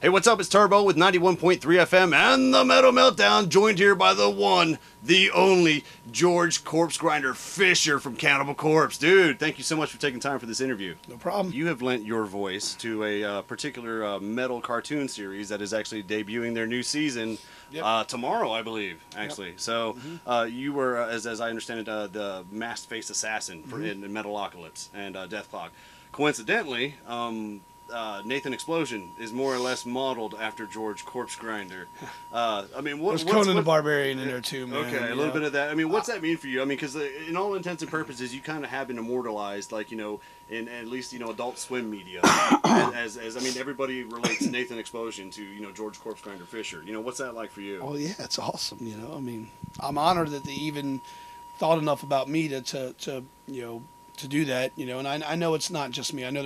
Hey, what's up? It's Turbo with 91.3 FM and the Metal Meltdown, joined here by the one, the only George Corpsegrinder Fisher from Cannibal Corpse. Dude, thank you so much for taking time for this interview. No problem. You have lent your voice to a particular metal cartoon series that is actually debuting their new season tomorrow, I believe, actually. Yep. So you were, as I understand it, the masked-faced assassin in Metalocalypse and Dethklok. Coincidentally, Nathan Explosion is more or less modeled after George Corpsegrinder. I mean, there's Conan the Barbarian in there too, man. Okay, a little bit of that. I mean, what's that mean for you? I mean, because in all intents and purposes, you kind of have been immortalized, like, you know, in at least, you know, Adult Swim media. as I mean, everybody relates Nathan Explosion to, you know, George Corpsegrinder Fisher. You know, what's that like for you? Oh yeah, it's awesome. You know, I mean, I'm honored that they even thought enough about me to you know, to do that. You know, and I know it's not just me. I know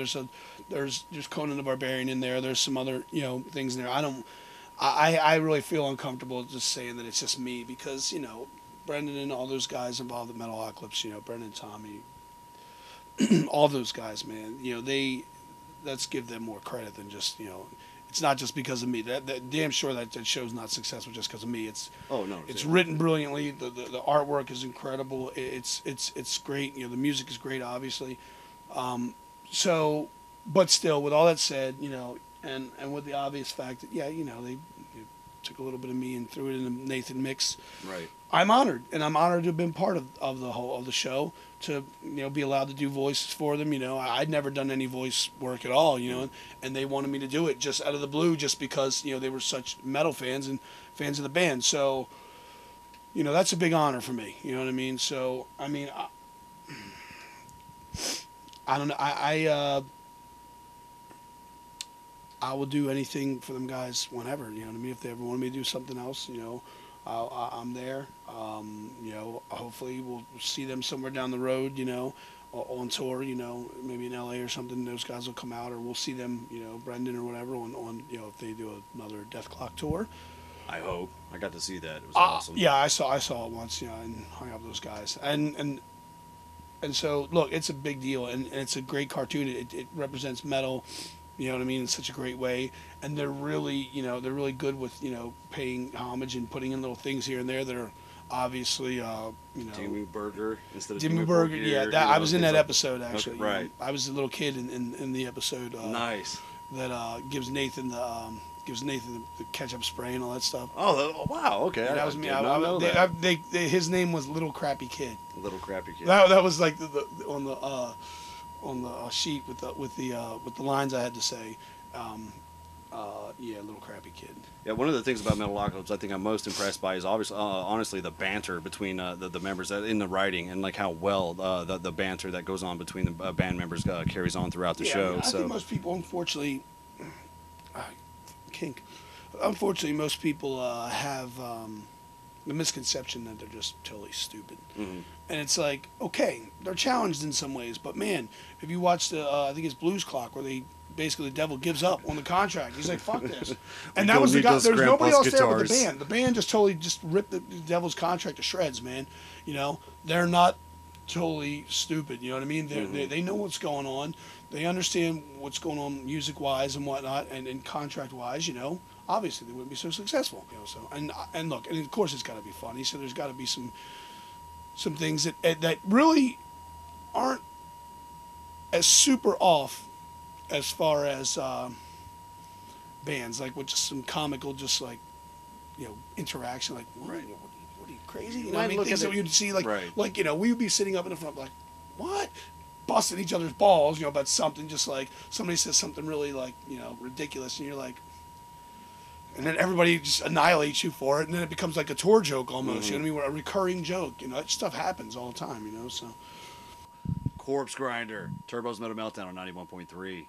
there's Conan the Barbarian in there. There's some other, you know, things in there. I really feel uncomfortable just saying that it's just me because, you know, Brendan and all those guys involved in Metalocalypse, you know, Brendan, Tommy, all those guys, man, you know, let's give them more credit than just, you know, it's not just because of me. That damn sure that show's not successful just because of me. It's written brilliantly. The artwork is incredible. It's great. You know, the music is great, obviously. But still, with all that said, you know, and with the obvious fact that, yeah, you know, they took a little bit of me and threw it in the Nathan mix. Right. I'm honored, and I'm honored to have been part of the show, to, you know, be allowed to do voices for them. You know, I'd never done any voice work at all, you know, and they wanted me to do it just out of the blue, just because, you know, they were such metal fans and fans of the band. So, you know, that's a big honor for me. You know what I mean? So, I mean, I don't know. I will do anything for them guys whenever, you know what I mean? If they ever want me to do something else, you know, I'm there. You know, hopefully we'll see them somewhere down the road, you know, on tour, you know, maybe in LA or something. Those guys will come out, or we'll see them, you know, Brendan or whatever, on you know, if they do another Dethklok tour. I hope. I got to see that. It was awesome. Yeah, I saw it once, you know, and hung out with those guys. And so, look, it's a big deal, and it's a great cartoon. It represents metal. You know what I mean? In such a great way, and they're really, you know, they're really good with, you know, paying homage and putting in little things here and there that are obviously, you know, Dimmu Burger instead of Dimmu Burger. Yeah, I was in that episode actually. Okay, right. You know, I was a little kid in the episode. Nice. That gives Nathan the ketchup spray and all that stuff. Oh wow, okay. Yeah, that was me. His name was Little Crappy Kid. Little Crappy Kid. That was like on the sheet with the lines I had to say. Yeah, Little Crappy Kid. Yeah, one of the things about Metalocalypse I think I'm most impressed by is obviously, honestly, the banter between the members in the writing, and like how well the banter that goes on between the band members carries on throughout the show. I think most people, unfortunately, unfortunately, most people have the misconception that they're just totally stupid. Mm-hmm. And it's like, okay, they're challenged in some ways, but man, if you watch I think it's Blues Clock, where basically the devil gives up on the contract. He's like, fuck this. And that was the guy. There's nobody else there with the band. The band just totally ripped the devil's contract to shreds, man. You know, they're not totally stupid. You know what I mean? They know what's going on. They understand what's going on music-wise and whatnot, and contract-wise, you know. Obviously, they wouldn't be so successful. You know, so and look, and of course it's got to be funny. So there's got to be some things that really aren't as super off as far as bands, like with just some comical, just like, you know, interaction, like, what are you crazy? You know what I mean? Things that you'd see, like, like, you know, we would be sitting up in the front, like, what? Busting each other's balls, you know, about something, just like somebody says something really, like, you know, ridiculous, and you're like, and then everybody just annihilates you for it, and then it becomes like a tour joke almost. Mm-hmm. You know what I mean? A recurring joke. You know, that stuff happens all the time. You know, so. Corpsegrinder, Turbo's Metal Meltdown on 91.3.